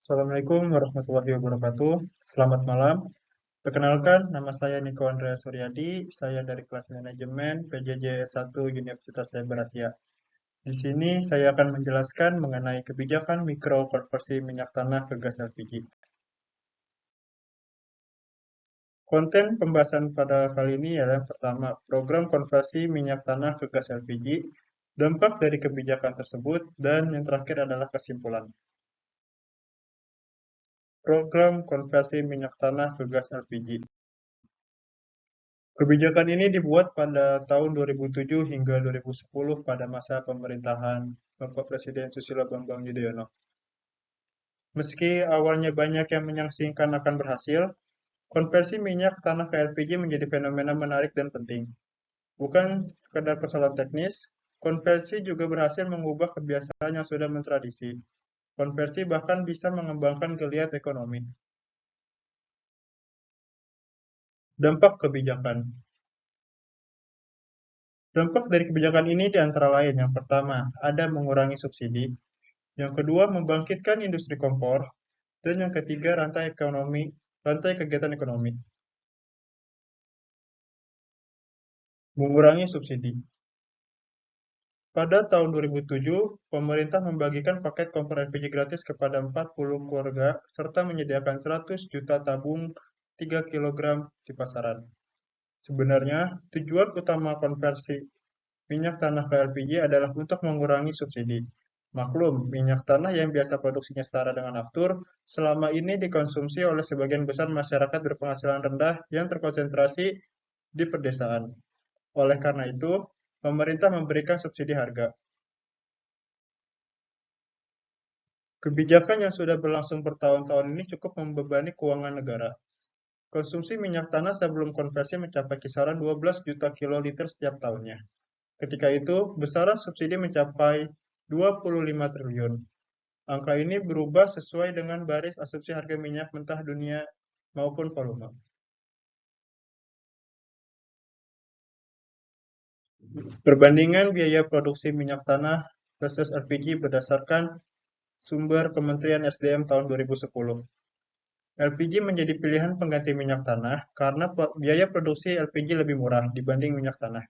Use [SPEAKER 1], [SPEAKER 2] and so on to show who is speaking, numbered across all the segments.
[SPEAKER 1] Assalamualaikum warahmatullahi wabarakatuh. Selamat malam. Perkenalkan, nama saya Niko Andrea Suryadi. Saya dari kelas manajemen PJJ S1 Universitas Cyber Asia. Di sini saya akan menjelaskan mengenai kebijakan mikro konversi minyak tanah ke gas LPG. Konten pembahasan pada kali ini adalah yang pertama, program konversi minyak tanah ke gas LPG, dampak dari kebijakan tersebut, dan yang terakhir adalah kesimpulan. Program konversi minyak tanah ke gas LPG. Kebijakan ini dibuat pada tahun 2007 hingga 2010 pada masa pemerintahan Bapak Presiden Susilo Bambang Yudhoyono. Meski awalnya banyak yang menyaksikan akan berhasil, konversi minyak tanah ke LPG menjadi fenomena menarik dan penting. Bukan sekadar persoalan teknis, konversi juga berhasil mengubah kebiasaan yang sudah mentradisi. Konversi bahkan bisa mengembangkan geliat ekonomi. Dampak kebijakan. Dampak dari kebijakan ini di antara lain, yang pertama, ada mengurangi subsidi. Yang kedua, membangkitkan industri kompor. Dan yang ketiga, rantai kegiatan ekonomi. Mengurangi subsidi. Pada tahun 2007, pemerintah membagikan paket kompor LPG gratis kepada 40 keluarga serta menyediakan 100 juta tabung 3 kilogram di pasaran. Sebenarnya, tujuan utama konversi minyak tanah ke LPG adalah untuk mengurangi subsidi. Maklum, minyak tanah yang biasa produksinya setara dengan aftur, selama ini dikonsumsi oleh sebagian besar masyarakat berpenghasilan rendah yang terkonsentrasi di pedesaan. Oleh karena itu, pemerintah memberikan subsidi harga. Kebijakan yang sudah berlangsung bertahun-tahun ini cukup membebani keuangan negara. Konsumsi minyak tanah sebelum konversi mencapai kisaran 12 juta kiloliter setiap tahunnya. Ketika itu, besaran subsidi mencapai 25 triliun. Angka ini berubah sesuai dengan baris asumsi harga minyak mentah dunia maupun volume. Perbandingan biaya produksi minyak tanah versus LPG berdasarkan sumber Kementerian SDM tahun 2010. LPG menjadi pilihan pengganti minyak tanah karena biaya produksi LPG lebih murah dibanding minyak tanah.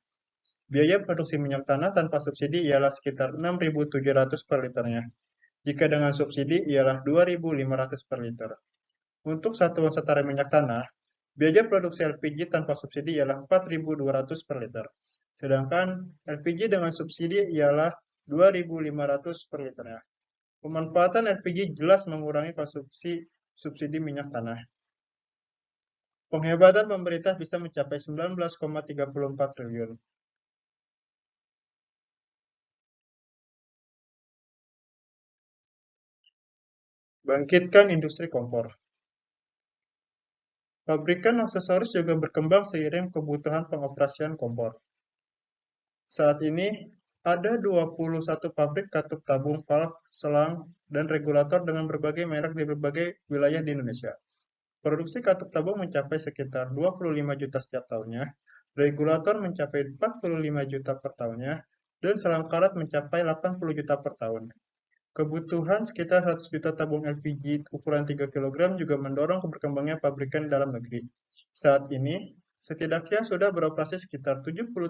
[SPEAKER 1] Biaya produksi minyak tanah tanpa subsidi ialah sekitar 6.700 per liternya. Jika dengan subsidi ialah 2.500 per liter. Untuk satuan setara minyak tanah, biaya produksi LPG tanpa subsidi ialah 4.200 per liter. Sedangkan LPG dengan subsidi ialah 2.500 per liternya. Pemanfaatan LPG jelas mengurangi konsumsi subsidi minyak tanah. Penghebatan pemerintah bisa mencapai 19,34 triliun. Bangkitkan industri kompor. Pabrikan aksesoris juga berkembang seiring kebutuhan pengoperasian kompor. Saat ini, ada 21 pabrik katup tabung, valve, selang, dan regulator dengan berbagai merek di berbagai wilayah di Indonesia. Produksi katup tabung mencapai sekitar 25 juta setiap tahunnya, regulator mencapai 45 juta per tahunnya, dan selang karet mencapai 80 juta per tahun. Kebutuhan sekitar 100 juta tabung LPG ukuran 3 kilogram juga mendorong berkembangnya pabrikan dalam negeri. Saat ini, setidaknya sudah beroperasi sekitar 73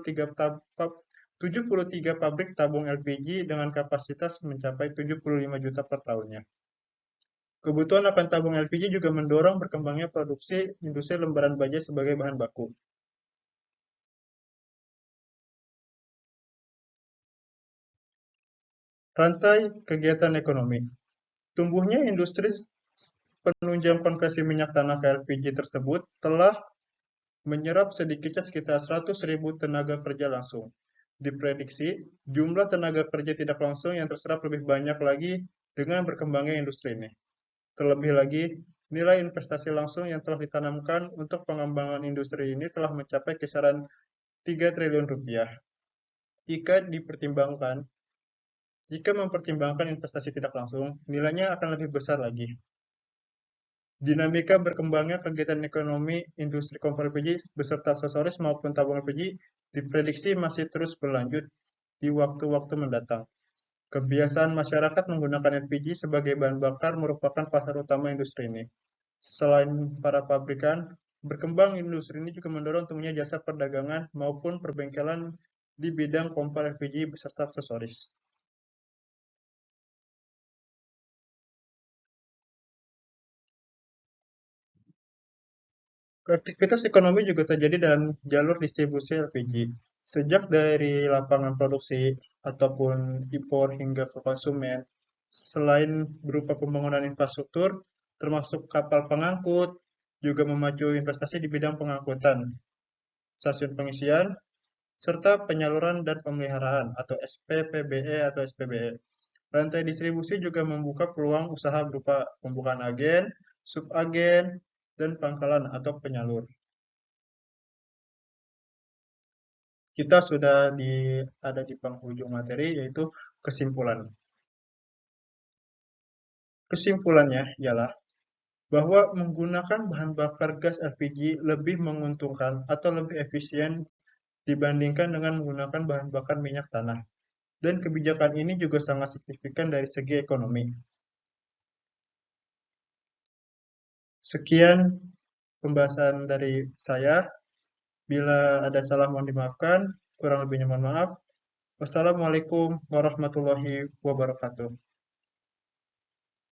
[SPEAKER 1] pabrik tabung LPG dengan kapasitas mencapai 75 juta per tahunnya. Kebutuhan akan tabung LPG juga mendorong berkembangnya produksi industri lembaran baja sebagai bahan baku. Rantai kegiatan ekonomi. Tumbuhnya industri penunjang konversi minyak tanah ke LPG tersebut telah menyerap sedikitnya sekitar 100.000 tenaga kerja langsung. Diprediksi, jumlah tenaga kerja tidak langsung yang terserap lebih banyak lagi dengan berkembangnya industri ini. Terlebih lagi, nilai investasi langsung yang telah ditanamkan untuk pengembangan industri ini telah mencapai kisaran 3 triliun rupiah. Jika mempertimbangkan investasi tidak langsung, nilainya akan lebih besar lagi. Dinamika berkembangnya kegiatan ekonomi industri kompor LPG beserta aksesoris maupun tabung LPG diprediksi masih terus berlanjut di waktu-waktu mendatang. Kebiasaan masyarakat menggunakan LPG sebagai bahan bakar merupakan pasar utama industri ini. Selain para pabrikan, berkembang industri ini juga mendorong tumbuhnya jasa perdagangan maupun perbengkelan di bidang pompa LPG beserta aksesoris. Aktivitas ekonomi juga terjadi dalam jalur distribusi LPG. Sejak dari lapangan produksi ataupun impor hingga ke konsumen, selain berupa pembangunan infrastruktur, termasuk kapal pengangkut, juga memacu investasi di bidang pengangkutan, stasiun pengisian, serta penyaluran dan pemeliharaan atau SPPBE atau SPBE. Rantai distribusi juga membuka peluang usaha berupa pembukaan agen, subagen, dan pangkalan atau penyalur. Kita sudah ada di penghujung materi yaitu kesimpulan. Kesimpulannya ialah bahwa menggunakan bahan bakar gas LPG lebih menguntungkan atau lebih efisien dibandingkan dengan menggunakan bahan bakar minyak tanah. Dan kebijakan ini juga sangat signifikan dari segi ekonomi. Sekian pembahasan dari saya. Bila ada salah mohon dimaafkan, kurang lebihnya mohon maaf. Wassalamualaikum warahmatullahi wabarakatuh.